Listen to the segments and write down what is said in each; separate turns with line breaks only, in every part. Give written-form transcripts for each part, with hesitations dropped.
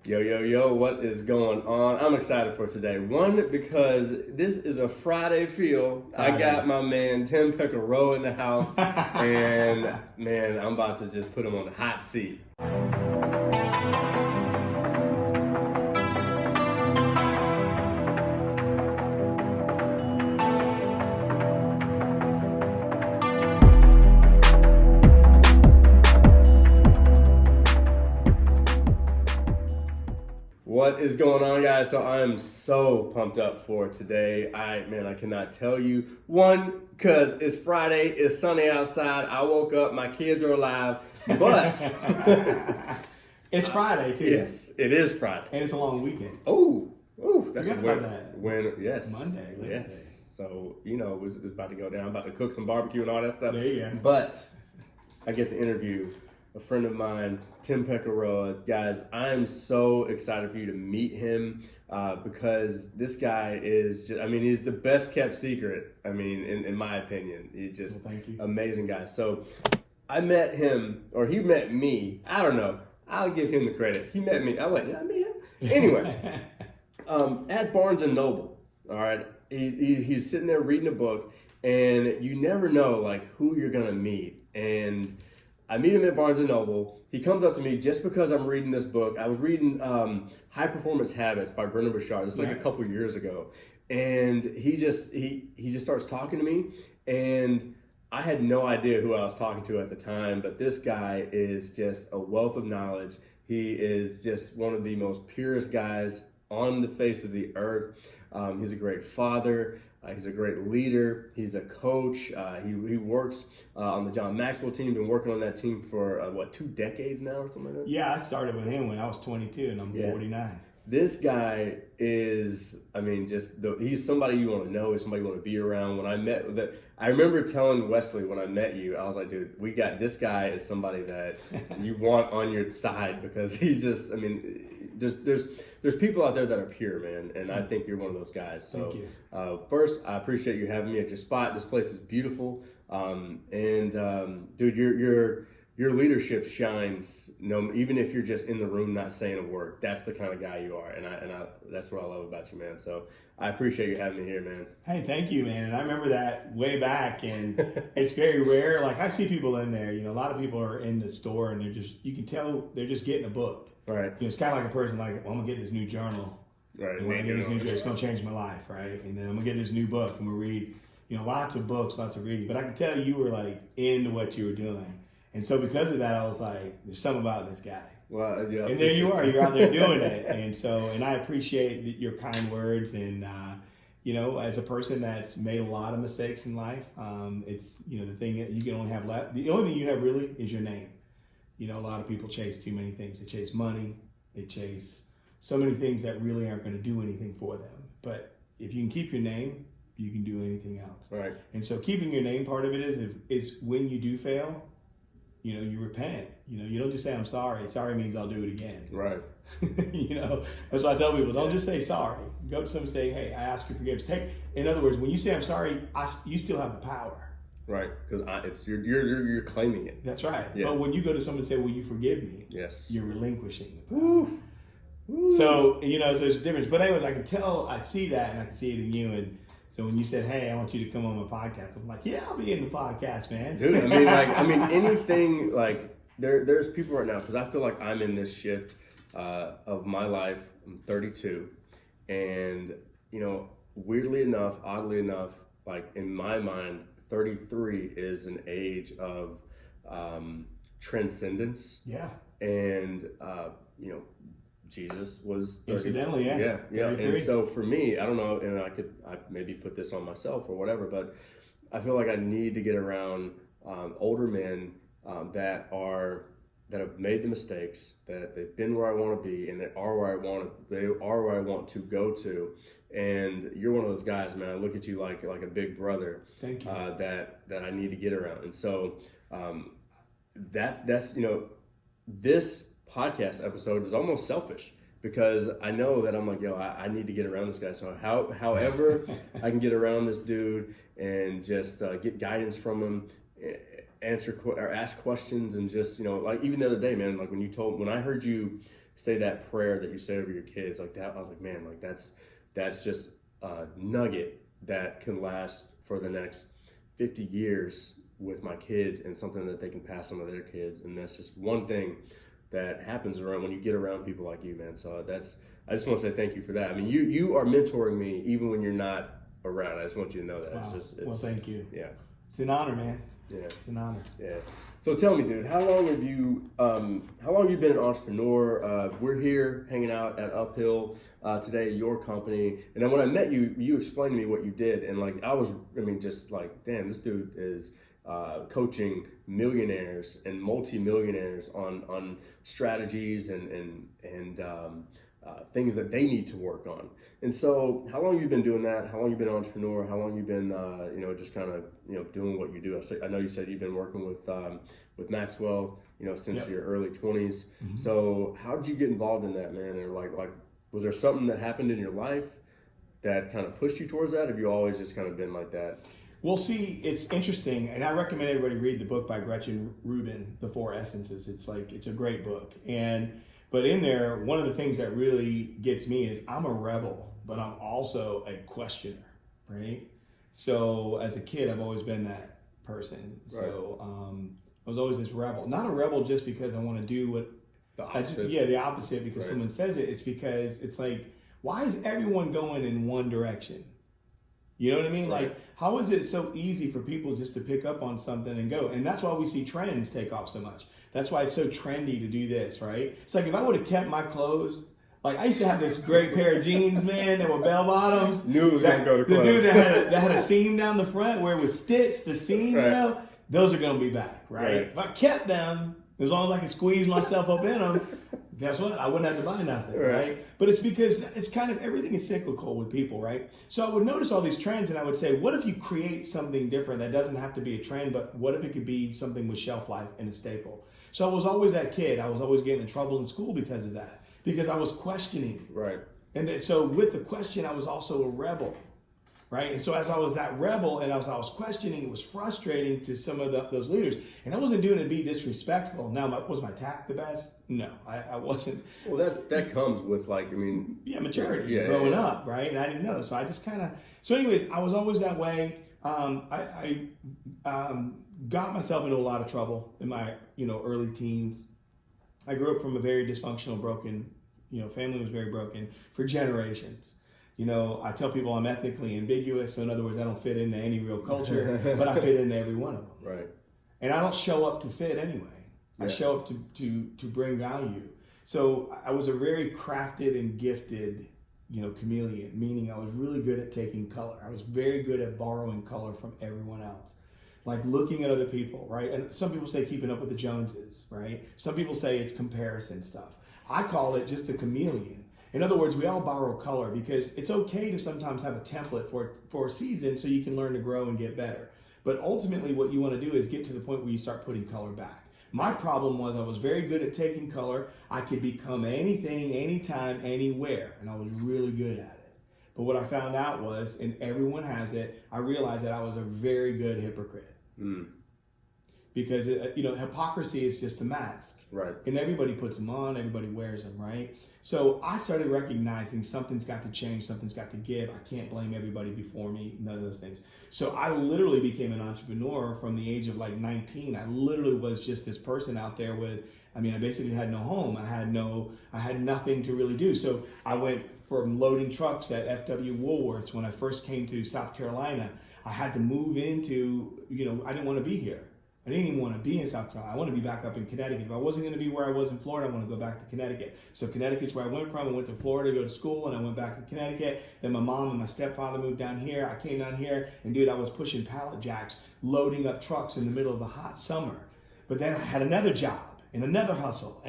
Yo, yo, yo, what is going on? I'm excited for today. One, because this is a Friday feel. I got my man Tim Pecoraro in the house, and man, I'm about to just put him on the hot seat. What is going on, guys? So I am so pumped up for today. I cannot tell you. One, because it's Friday, it's sunny outside. I woke up, my kids are alive, but
it's Friday too.
Yes, it is Friday,
and it's a long weekend.
Oh, that's
yes,
Monday. Yes.
Day.
So it's about to go down. I'm about to cook some barbecue and all that stuff.
There you go.
But I get to interview a friend of mine, Tim Pecoraro. Guys, I'm so excited for you to meet him because this guy is he's the best kept secret. In my opinion, he's just
thank you.
Amazing guy. So I met him, or he met me. I don't know. I'll give him the credit. He met me. I went, yeah, I met him. Anyway, at Barnes and Noble. All right, he's sitting there reading a book, and you never know who you're gonna meet. And I meet him at Barnes & Noble. He comes up to me just because I'm reading this book. I was reading High Performance Habits by Brendon Burchard. It's a couple years ago. And he just starts talking to me. And I had no idea who I was talking to at the time. But this guy is just a wealth of knowledge. He is just one of the most purest guys on the face of the earth. He's a great father. He's a great leader. He's a coach. He works on the John Maxwell team. Been working on that team for 2 decades now or something like that?
Yeah, I started with him when I was 22 and I'm 49.
This guy is, he's somebody you want to know. He's somebody you want to be around. When I remember telling Wesley when I met you, I was like, dude, this guy is somebody that you want on your side because he just, there's people out there that are pure, man, and I think you're one of those guys. So,
thank you.
First, I appreciate you having me at your spot. This place is beautiful, dude, your leadership shines. Even if you're just in the room not saying a word, that's the kind of guy you are, and I that's what I love about you, man. So I appreciate you having me here, man.
Hey, thank you, man. And I remember that way back, and it's very rare. I see people in there. A lot of people are in the store, and you can tell they're just getting a book.
Right.
It's kind of like a person well, I'm gonna get this new journal.
Right.
And when I get this new journal, it's gonna change my life, right? And then I'm gonna get this new book, and we'll read, lots of books, lots of reading. But I can tell you were into what you were doing. And so because of that, I was like, there's something about this guy.
Well, yeah.
And there you are, you're out there doing it. And I appreciate your kind words. And, as a person that's made a lot of mistakes in life, it's, the thing that you can only have left. The only thing you have really is your name. A lot of people chase too many things. They chase money. They chase so many things that really aren't going to do anything for them. But if you can keep your name, you can do anything else.
Right. And
so keeping your name, part of it is when you do fail, you repent. You don't just say, I'm sorry. Sorry means I'll do it again.
Right.
That's why I tell people, don't just say sorry. Go to someone and say, hey, I ask you forgiveness. In other words, when you say I'm sorry, you still have the power.
Right, because you're claiming it.
That's right.
Yeah.
But when you go to someone and say, will you forgive me?
Yes.
You're relinquishing the power. Ooh. So, so there's a difference. But anyways, I see that, and I can see it in you. And so when you said, hey, I want you to come on my podcast, I'm like, yeah, I'll be in the podcast, man.
Dude, anything, there's people right now, because I feel like I'm in this shift of my life. I'm 32. And, weirdly enough, oddly enough, in my mind, 33 is an age of transcendence.
Yeah.
And, Jesus was 30.
Incidentally, yeah.
Yeah. And so for me, I don't know, and I maybe put this on myself or whatever, but I feel like I need to get around older men that have made the mistakes, that they've been where I want to be, and they are where I want to go to. And you're one of those guys, man. I look at you like a big brother.
Thank you.
That I need to get around. And so that's this podcast episode is almost selfish because I know that I'm like, I need to get around this guy. So however I can get around this dude and just get guidance from him, ask questions, and just, even the other day, man, when I heard you say that prayer that you say over your kids like that. I was like, man, like that's just a nugget that can last for the next 50 years with my kids, and something that they can pass on to their kids. And that's just one thing that happens around when you get around people like you, man. So I just want to say thank you for that. I mean, you are mentoring me even when you're not around. I just want you to know that.
Wow.
It's
Well, thank you.
Yeah.
It's an honor, man.
Yeah.
It's an honor.
Yeah. So tell me, dude, how long have you been an entrepreneur? We're here hanging out at Uphill today at your company. And then when I met you, you explained to me what you did. And like, just like, damn, this dude is coaching millionaires and multi-millionaires on strategies and things that they need to work on. And so how long have you been doing that? How long have you been an entrepreneur? How long have you been, just kind of, doing what you do? I know you said you've been working with Maxwell, since your early 20s. Mm-hmm. So how did you get involved in that, man? Or like, was there something that happened in your life that kind of pushed you towards that? Or have you always just kind of been like that?
Well, see, it's interesting, and I recommend everybody read the book by Gretchen Rubin, The Four Essences. It's a great book. But in there, one of the things that really gets me is I'm a rebel, but I'm also a questioner, right? So as a kid, I've always been that person. Right. So I was always this rebel. Not a rebel just because I want to do what...
The opposite.
The opposite, because right. Someone says it. It's because it's like, why is everyone going in one direction? You know what I mean? Right. Like, how is it so easy for people just to pick up on something and go? And that's why we see trends take off so much. That's why it's so trendy to do this, right? It's like if I would have kept my clothes, like I used to have this great pair of jeans, man, that were bell bottoms.
Knew it was going to go to clothes.
The dude that had a seam down the front where it was stitched, the seam, right. Those are going to be back, right? If I kept them, as long as I could squeeze myself up in them, guess what? I wouldn't have to buy nothing, right? But it's because it's kind of, everything is cyclical with people, right? So I would notice all these trends and I would say, what if you create something different that doesn't have to be a trend, but what if it could be something with shelf life and a staple? So I was always that kid. I was always getting in trouble in school because of that, because I was questioning.
Right.
And so with the question, I was also a rebel, right? And so as I was that rebel and as I was questioning, it was frustrating to some of those leaders. And I wasn't doing it to be disrespectful. Now, was my tact the best? No, I wasn't.
Well, that comes with
maturity, growing up, right? And I didn't know. So I just kind of, so anyways, I was always that way. I got myself into a lot of trouble in my, early teens. I grew up from a very dysfunctional, broken, family was very broken for generations. I tell people I'm ethnically ambiguous. So in other words, I don't fit into any real culture, but I fit into every one of them.
Right.
And I don't show up to fit anyway. Yeah. I show up to bring value. So I was a very crafted and gifted, chameleon, meaning I was really good at taking color. I was very good at borrowing color from everyone else. Like looking at other people, right? And some people say keeping up with the Joneses, right? Some people say it's comparison stuff. I call it just the chameleon. In other words, we all borrow color because it's okay to sometimes have a template for a season so you can learn to grow and get better. But ultimately what you want to do is get to the point where you start putting color back. My problem was I was very good at taking color. I could become anything, anytime, anywhere, and I was really good at it. But what I found out was, and everyone has it, I realized that I was a very good hypocrite. Mm. Because hypocrisy is just a mask,
right? And
everybody puts them on, everybody wears them, right? So I started recognizing something's got to change, something's got to give. I can't blame everybody before me, none of those things. So I literally became an entrepreneur from the age of 19. I literally was just this person out there I basically had no home. I had nothing to really do. So I went from loading trucks at FW Woolworths when I first came to South Carolina. I had to move into, I didn't want to be here. I didn't even want to be in South Carolina. I want to be back up in Connecticut. If I wasn't going to be where I was in Florida, I want to go back to Connecticut. So Connecticut's where I went from. I went to Florida to go to school, and I went back to Connecticut. Then my mom and my stepfather moved down here. I came down here, and dude, I was pushing pallet jacks, loading up trucks in the middle of the hot summer. But then I had another job, and another hustle,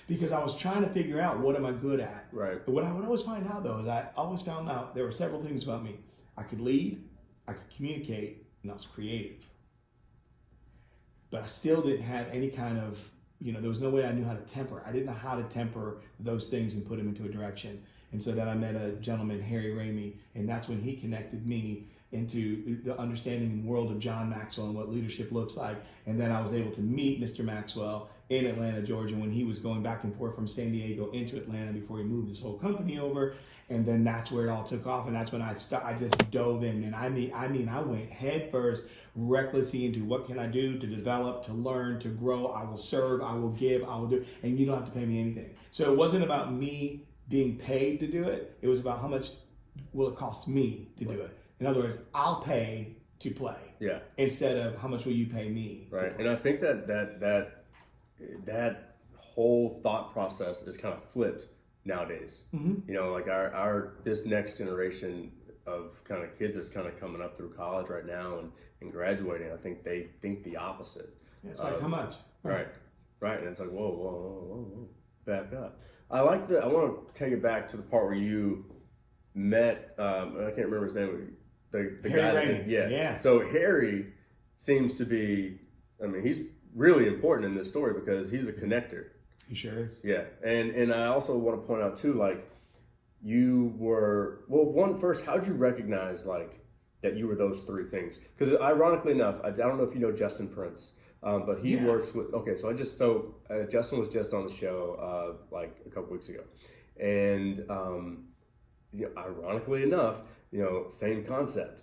because I was trying to figure out what am I good at.
Right.
But what I would always find out, though, is I always found out there were several things about me. I could lead, I could communicate, and I was creative. But I still didn't have any kind of, there was no way I knew how to temper. I didn't know how to temper those things and put them into a direction. And so then I met a gentleman, Harry Ramey, and that's when he connected me into the understanding and world of John Maxwell and what leadership looks like. And then I was able to meet Mr. Maxwell in Atlanta, Georgia, when he was going back and forth from San Diego into Atlanta before he moved his whole company over. And then that's where it all took off. And that's when I just dove in. And I went head first, recklessly into what can I do to develop, to learn, to grow. I will serve, I will give, I will do. And you don't have to pay me anything. So it wasn't about me being paid to do it. It was about how much will it cost me to do it. In other words, I'll pay to play.
Yeah.
Instead of how much will you pay me?
Right. And I think that whole thought process is kind of flipped nowadays.
Mm-hmm.
You know, like our this next generation of kind of kids that's kind of coming up through college right now and graduating, I think they think the opposite.
Yeah, it's like how much?
Right. And it's like, whoa, back up. I want to take it back to the part where you met, I can't remember his name, the
Harry
guy.
Yeah.
So Harry seems to be, I mean, he's really important in this story because he's a connector.
He sure is.
Yeah. And I also want to point out too, like, you were, first, how'd you recognize, like, that you were those three things? Because ironically enough, I don't know if you know Justin Prince, but he works with, Justin was just on the show, like a couple weeks ago. And, you know, ironically enough, you know, same concept.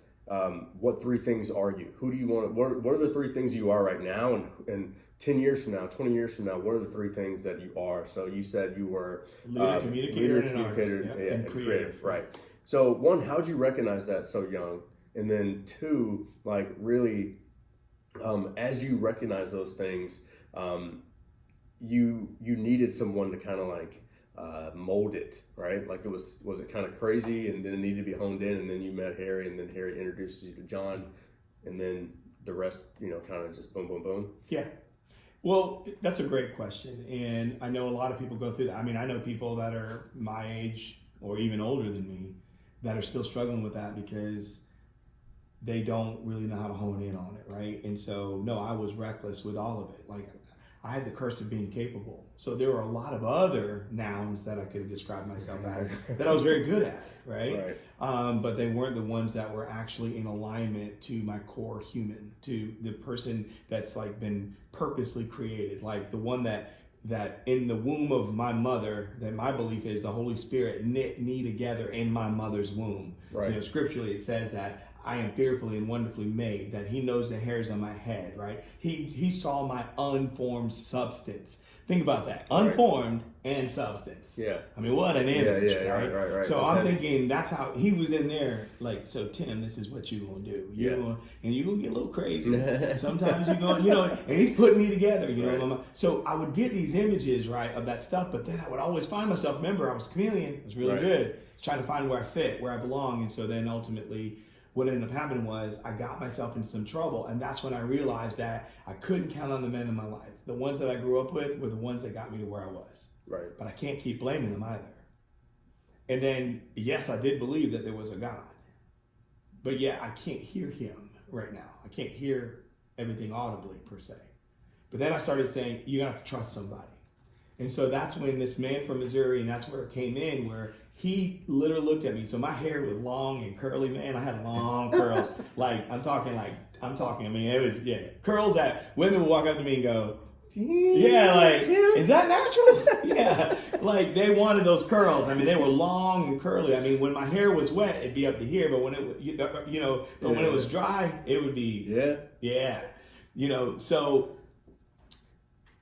What three things are you? Who do you want? What are the three things you are right now? And 10 years from now, 20 years from now, what are the three things that you are? So you said you were
leader, communicator, and artist.
And creative, right? So one, how'd you recognize that so young? And then two, like really, as you recognize those things, you needed someone to kind of like mold it, right? Like was it kind of crazy, and then it needed to be honed in, and then you met Harry, and then Harry introduces you to John, and then the rest, you know, kind of just boom, boom, boom.
Yeah. Well, that's a great question. And I know a lot of people go through that. I mean, I know people that are my age or even older than me that are still struggling with that because they don't really know how to hone in on it, right? And so, no, I was reckless with all of it. Like, I had the curse of being capable. So there were a lot of other nouns that I could have described myself as that I was very good at, right? But they weren't the ones that were actually in alignment to my core human, to the person that's like been purposely created, like the one that in the womb of my mother, that my belief is the Holy Spirit knit me together in my mother's womb.
Right.
You know, scripturally it says that I am fearfully and wonderfully made, that he knows the hairs on my head, right? He saw my unformed substance. Think about that. Unformed and substance.
Yeah.
I mean, what an image,
yeah,
right? So I'm thinking that's how he was in there. Like, so Tim, this is what you're going to do. You're gonna get a little crazy. Sometimes you're going, you know, and he's putting me together, you know. So I would get these images, right, of that stuff, but then I would always find myself, remember, I was a chameleon. It was really good. Trying to find where I fit, where I belong. And so then ultimately, what ended up happening was I got myself in some trouble, and that's when I realized that I couldn't count on the men in my life. The ones that I grew up with were the ones that got me to where I was.
Right.
But I can't keep blaming them either. And then, yes, I did believe that there was a God. But yeah, I can't hear him right now. I can't hear everything audibly, per se. But then I started saying, you have to trust somebody. And so that's when this man from Missouri, and that's where it came in, where he literally looked at me. So my hair was long and curly, man. I had long curls. I'm talking, I mean, it was, curls that women would walk up to me and go, yeah, like, is that natural? Yeah, like they wanted those curls. I mean, they were long and curly. I mean, when my hair was wet, it'd be up to here, but when it, when it was dry, it would be, you know, so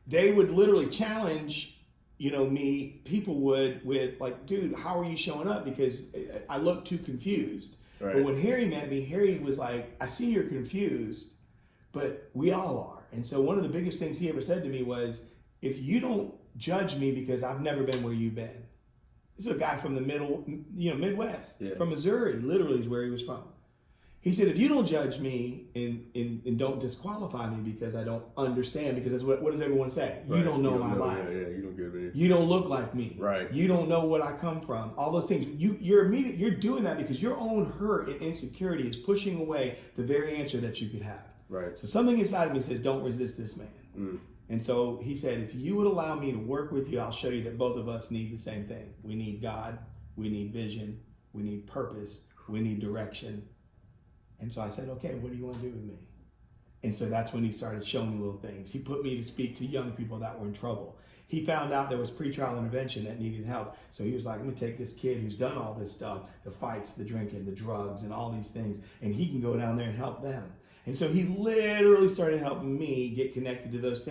they would literally challenge, you know, me, people would with like, dude, how are you showing up? Because I look too confused. Right. But when Harry met me, Harry was like, I see you're confused, but we all are. And so one of the biggest things he ever said to me was, if you don't judge me because I've never been where you've been. This is a guy from the Midwest, from Missouri, literally is where he was from. He said, if you don't judge me and don't disqualify me because I don't understand, because that's what does everyone say? Right. You don't know my life.
Yeah, you don't get me.
You don't look like me.
Right.
You don't know what I come from. All those things. You're doing that because your own hurt and insecurity is pushing away the very answer that you could have.
Right.
So something inside of me says, don't resist this man. Mm. And so he said, if you would allow me to work with you, I'll show you that both of us need the same thing. We need God. We need vision. We need purpose. We need direction. And so I said, okay, what do you want to do with me? And so that's when he started showing me little things. He put me to speak to young people that were in trouble. He found out there was pretrial intervention that needed help. So he was like, I'm going to take this kid who's done all this stuff, the fights, the drinking, the drugs, and all these things, and he can go down there and help them. And so he literally started helping me get connected to those things.